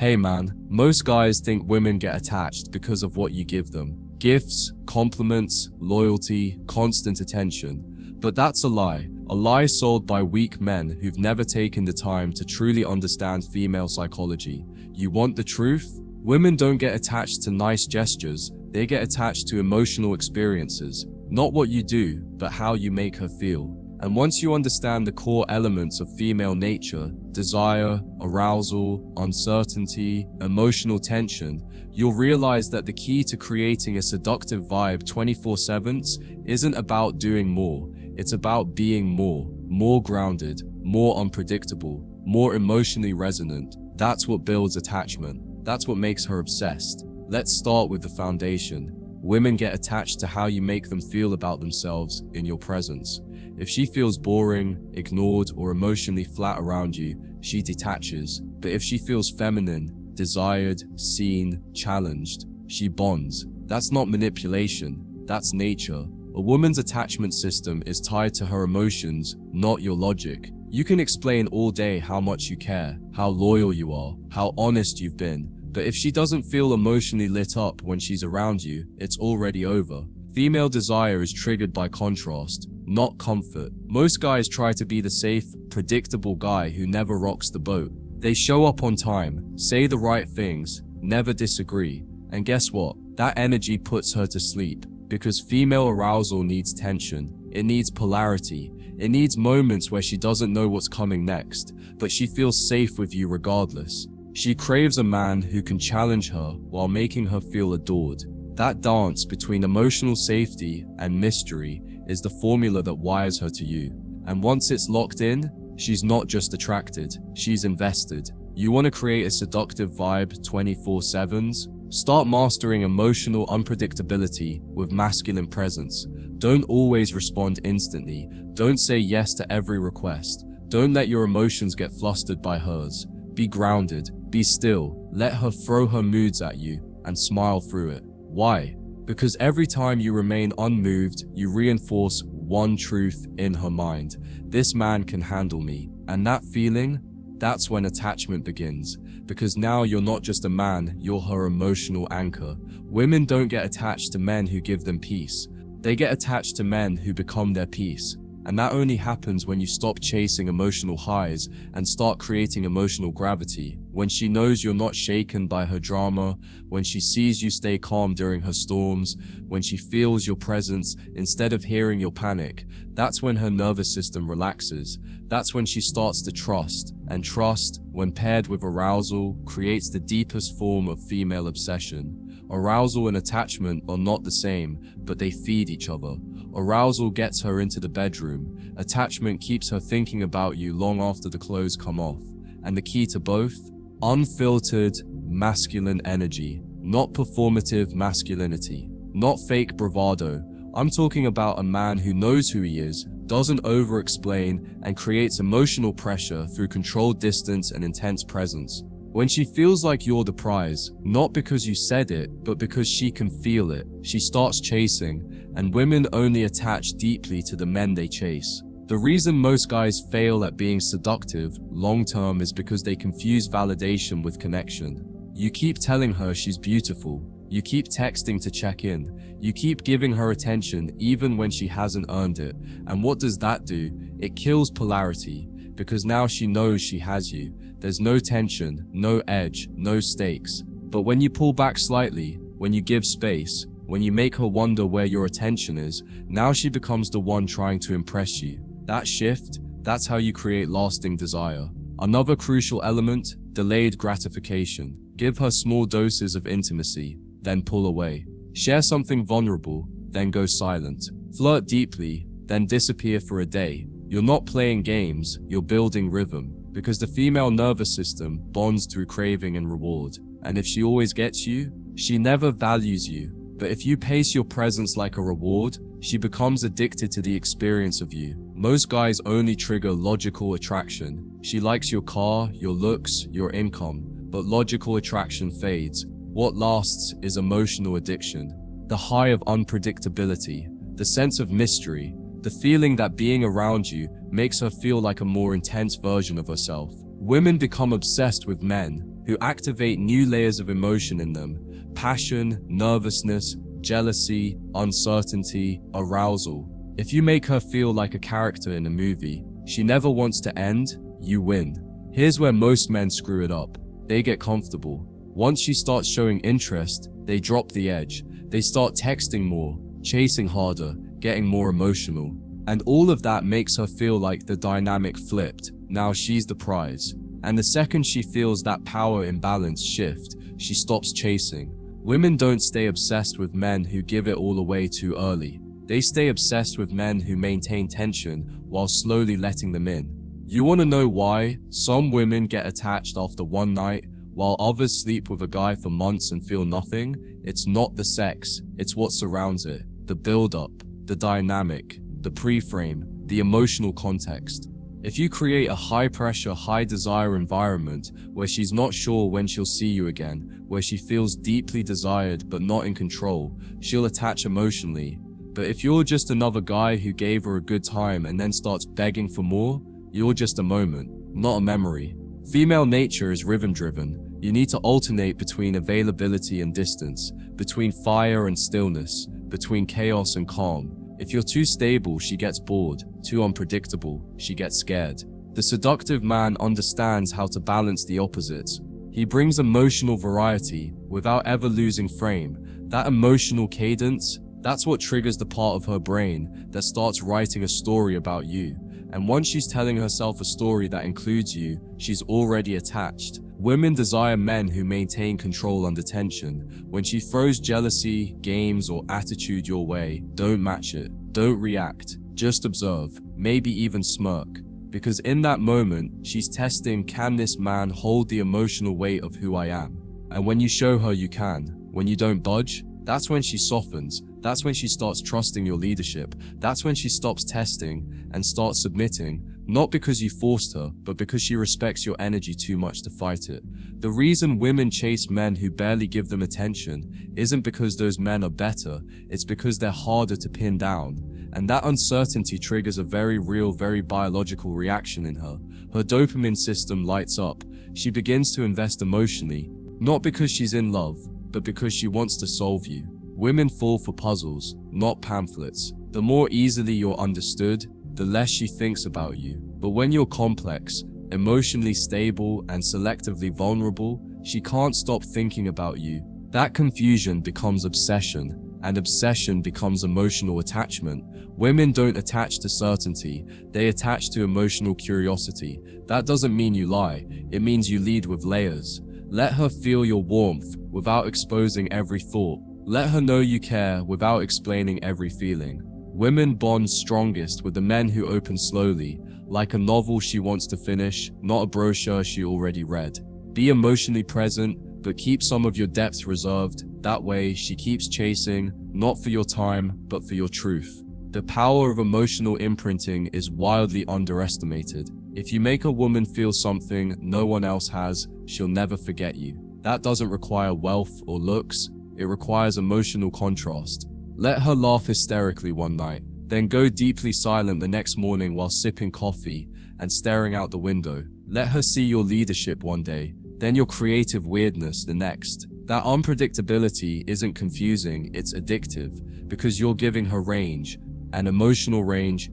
Hey man, most guys think women get attached because of what you give them. Gifts, compliments, loyalty, constant attention. But that's a lie sold by weak men who've never taken the time to truly understand female psychology. You want the truth? Women don't get attached to nice gestures, they get attached to emotional experiences. Not what you do, but how you make her feel. And once you understand the core elements of female nature, desire, arousal, uncertainty, emotional tension, you'll realize that the key to creating a seductive vibe 24/7 isn't about doing more, it's about being more grounded, more unpredictable, more emotionally resonant. That's what builds attachment. That's what makes her obsessed. Let's start with the foundation. Women get attached to how you make them feel about themselves in your presence. If she feels boring, ignored, or emotionally flat around you, she detaches. But if she feels feminine, desired, seen, challenged, she bonds. That's not manipulation, that's nature. A woman's attachment system is tied to her emotions, not your logic. You can explain all day how much you care, how loyal you are, how honest you've been. But if she doesn't feel emotionally lit up when she's around you, it's already over. Female desire is triggered by contrast, not comfort. Most guys try to be the safe, predictable guy who never rocks the boat. They show up on time, say the right things, never disagree. And guess what? That energy puts her to sleep. Because female arousal needs tension, it needs polarity, it needs moments where she doesn't know what's coming next, but she feels safe with you regardless. She craves a man who can challenge her while making her feel adored. That dance between emotional safety and mystery is the formula that wires her to you. And once it's locked in, she's not just attracted, she's invested. You want to create a seductive vibe 24/7? Start mastering emotional unpredictability with masculine presence. Don't always respond instantly. Don't say yes to every request. Don't let your emotions get flustered by hers. Be grounded, be still, let her throw her moods at you and smile through it. Why? Because every time you remain unmoved, you reinforce one truth in her mind. This man can handle me. And that feeling, that's when attachment begins. Because now you're not just a man, you're her emotional anchor. Women don't get attached to men who give them peace. They get attached to men who become their peace. And that only happens when you stop chasing emotional highs and start creating emotional gravity. When she knows you're not shaken by her drama, when she sees you stay calm during her storms, when she feels your presence instead of hearing your panic, that's when her nervous system relaxes. That's when she starts to trust. And trust, when paired with arousal, creates the deepest form of female obsession. Arousal and attachment are not the same, but they feed each other. Arousal gets her into the bedroom. Attachment keeps her thinking about you long after the clothes come off. And the key to both? Unfiltered, masculine energy. Not performative masculinity. Not fake bravado. I'm talking about a man who knows who he is, doesn't over-explain, and creates emotional pressure through controlled distance and intense presence. When she feels like you're the prize, not because you said it, but because she can feel it, she starts chasing, and women only attach deeply to the men they chase. The reason most guys fail at being seductive long-term is because they confuse validation with connection. You keep telling her she's beautiful. You keep texting to check in. You keep giving her attention even when she hasn't earned it. And what does that do? It kills polarity, because now she knows she has you. There's no tension, no edge, no stakes. But when you pull back slightly, when you give space, when you make her wonder where your attention is, now she becomes the one trying to impress you. That shift, that's how you create lasting desire. Another crucial element, delayed gratification. Give her small doses of intimacy, then pull away. Share something vulnerable, then go silent. Flirt deeply, then disappear for a day. You're not playing games, you're building rhythm. Because the female nervous system bonds through craving and reward. And if she always gets you, she never values you. But if you pace your presence like a reward, she becomes addicted to the experience of you. Most guys only trigger logical attraction. She likes your car, your looks, your income, but logical attraction fades. What lasts is emotional addiction. The high of unpredictability, the sense of mystery, the feeling that being around you makes her feel like a more intense version of herself. Women become obsessed with men, who activate new layers of emotion in them: passion, nervousness, jealousy, uncertainty, arousal. If you make her feel like a character in a movie, she never wants to end, you win. Here's where most men screw it up. They get comfortable. Once she starts showing interest, they drop the edge. They start texting more, chasing harder, getting more emotional. And all of that makes her feel like the dynamic flipped. Now she's the prize. And the second she feels that power imbalance shift, she stops chasing. Women don't stay obsessed with men who give it all away too early. They stay obsessed with men who maintain tension while slowly letting them in. You want to know why? Some women get attached after one night, while others sleep with a guy for months and feel nothing. It's not the sex, it's what surrounds it. The build-up, the dynamic, the pre-frame, the emotional context. If you create a high-pressure, high-desire environment where she's not sure when she'll see you again, where she feels deeply desired but not in control, she'll attach emotionally. But if you're just another guy who gave her a good time and then starts begging for more, you're just a moment, not a memory. Female nature is rhythm-driven. You need to alternate between availability and distance, between fire and stillness, between chaos and calm. If you're too stable, she gets bored. Too unpredictable, she gets scared. The seductive man understands how to balance the opposites. He brings emotional variety without ever losing frame. That emotional cadence, that's what triggers the part of her brain that starts writing a story about you. And once she's telling herself a story that includes you, she's already attached. Women desire men who maintain control under tension. When she throws jealousy, games, or attitude your way, don't match it. Don't react. Just observe. Maybe even smirk. Because in that moment, she's testing, can this man hold the emotional weight of who I am? And when you show her you can, when you don't budge, that's when she softens. That's when she starts trusting your leadership. That's when she stops testing and starts submitting, not because you forced her, but because she respects your energy too much to fight it. The reason women chase men who barely give them attention isn't because those men are better, it's because they're harder to pin down. And that uncertainty triggers a very real, very biological reaction in her. Her dopamine system lights up. She begins to invest emotionally, not because she's in love, but because she wants to solve you. Women fall for puzzles, not pamphlets. The more easily you're understood, the less she thinks about you. But when you're complex, emotionally stable, and selectively vulnerable, she can't stop thinking about you. That confusion becomes obsession, and obsession becomes emotional attachment. Women don't attach to certainty, they attach to emotional curiosity. That doesn't mean you lie, it means you lead with layers. Let her feel your warmth without exposing every thought. Let her know you care without explaining every feeling. Women bond strongest with the men who open slowly, like a novel she wants to finish, not a brochure she already read. Be emotionally present, but keep some of your depth reserved. That way, she keeps chasing, not for your time, but for your truth. The power of emotional imprinting is wildly underestimated. If you make a woman feel something no one else has, she'll never forget you. That doesn't require wealth or looks, it requires emotional contrast. Let her laugh hysterically one night, then go deeply silent the next morning while sipping coffee and staring out the window. Let her see your leadership one day, then your creative weirdness the next. That unpredictability isn't confusing, it's addictive, because you're giving her range, and emotional range,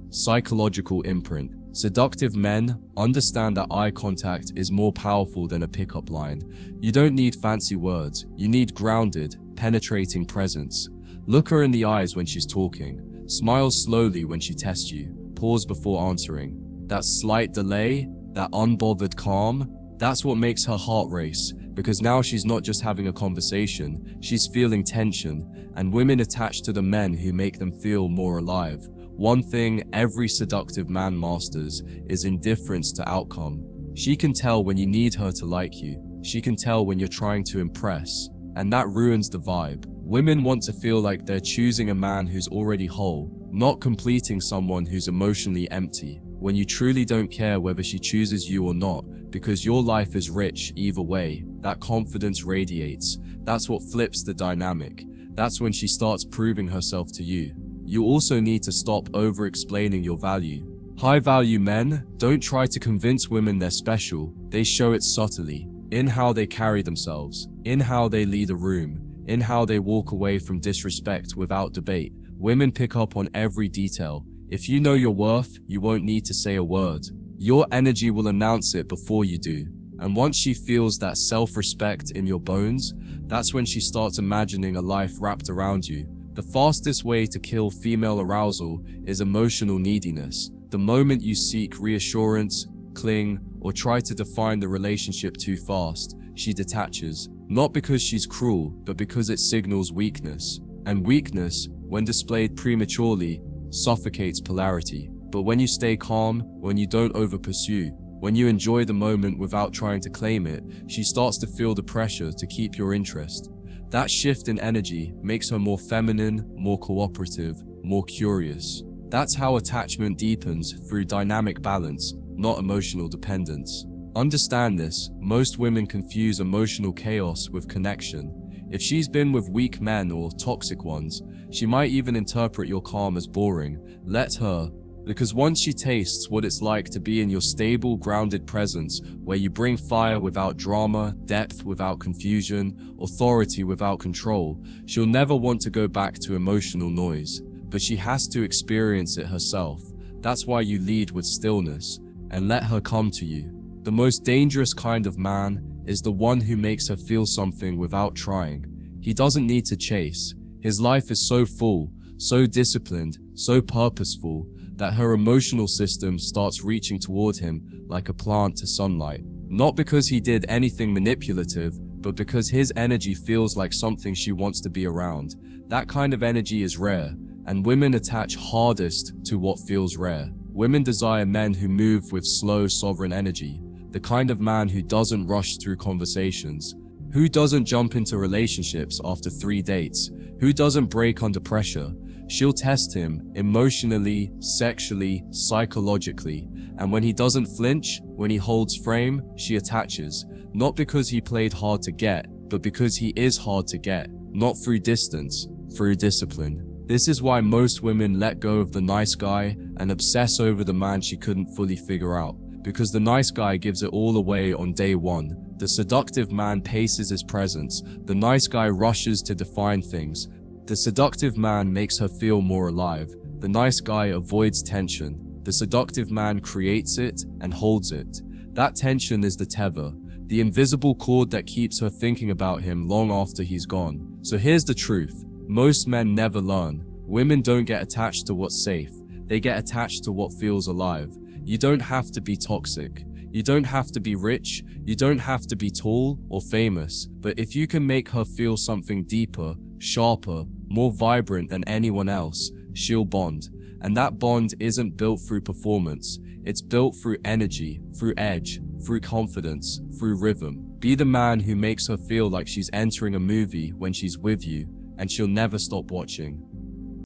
psychological imprint. Seductive men understand that eye contact is more powerful than a pickup line. You don't need fancy words, you need grounded, penetrating presence. Look her in the eyes when she's talking. Smile slowly when she tests you. Pause before answering. That slight delay, that unbothered calm, that's what makes her heart race, because now she's not just having a conversation, she's feeling tension, and women attach to the men who make them feel more alive. One thing every seductive man masters is indifference to outcome. She can tell when you need her to like you. She can tell when you're trying to impress, and that ruins the vibe. Women want to feel like they're choosing a man who's already whole, not completing someone who's emotionally empty. When you truly don't care whether she chooses you or not, because your life is rich either way, that confidence radiates. That's what flips the dynamic. That's when she starts proving herself to you. You also need to stop over-explaining your value. High-value men don't try to convince women they're special, they show it subtly, in how they carry themselves, in how they lead a room, in how they walk away from disrespect without debate. Women pick up on every detail. If you know your worth, you won't need to say a word. Your energy will announce it before you do. And once she feels that self-respect in your bones, that's when she starts imagining a life wrapped around you. The fastest way to kill female arousal is emotional neediness. The moment you seek reassurance, cling, or try to define the relationship too fast, she detaches. Not because she's cruel, but because it signals weakness. And weakness, when displayed prematurely, suffocates polarity. But when you stay calm, when you don't over-pursue, when you enjoy the moment without trying to claim it, she starts to feel the pressure to keep your interest. That shift in energy makes her more feminine, more cooperative, more curious. That's how attachment deepens, through dynamic balance, not emotional dependence. Understand this, most women confuse emotional chaos with connection. If she's been with weak men or toxic ones, she might even interpret your calm as boring. Let her, because once she tastes what it's like to be in your stable, grounded presence, where you bring fire without drama, depth without confusion, authority without control, she'll never want to go back to emotional noise. But she has to experience it herself. That's why you lead with stillness, and let her come to you. The most dangerous kind of man is the one who makes her feel something without trying. He doesn't need to chase. His life is so full, so disciplined, so purposeful, that her emotional system starts reaching toward him like a plant to sunlight. Not because he did anything manipulative, but because his energy feels like something she wants to be around. That kind of energy is rare, and women attach hardest to what feels rare. Women desire men who move with slow, sovereign energy, the kind of man who doesn't rush through conversations, who doesn't jump into relationships after 3 dates, who doesn't break under pressure. She'll test him emotionally, sexually, psychologically, and when he doesn't flinch, when he holds frame, she attaches, not because he played hard to get, but because he is hard to get, not through distance, through discipline. This is why most women let go of the nice guy and obsess over the man she couldn't fully figure out, because the nice guy gives it all away on day one. The seductive man paces his presence, the nice guy rushes to define things. The seductive man makes her feel more alive, the nice guy avoids tension. The seductive man creates it and holds it. That tension is the tether, the invisible cord that keeps her thinking about him long after he's gone. So here's the truth. Most men never learn. Women don't get attached to what's safe. They get attached to what feels alive. You don't have to be toxic. You don't have to be rich. You don't have to be tall or famous. But if you can make her feel something deeper, sharper, more vibrant than anyone else, she'll bond. And that bond isn't built through performance. It's built through energy, through edge, through confidence, through rhythm. Be the man who makes her feel like she's entering a movie when she's with you, and she'll never stop watching.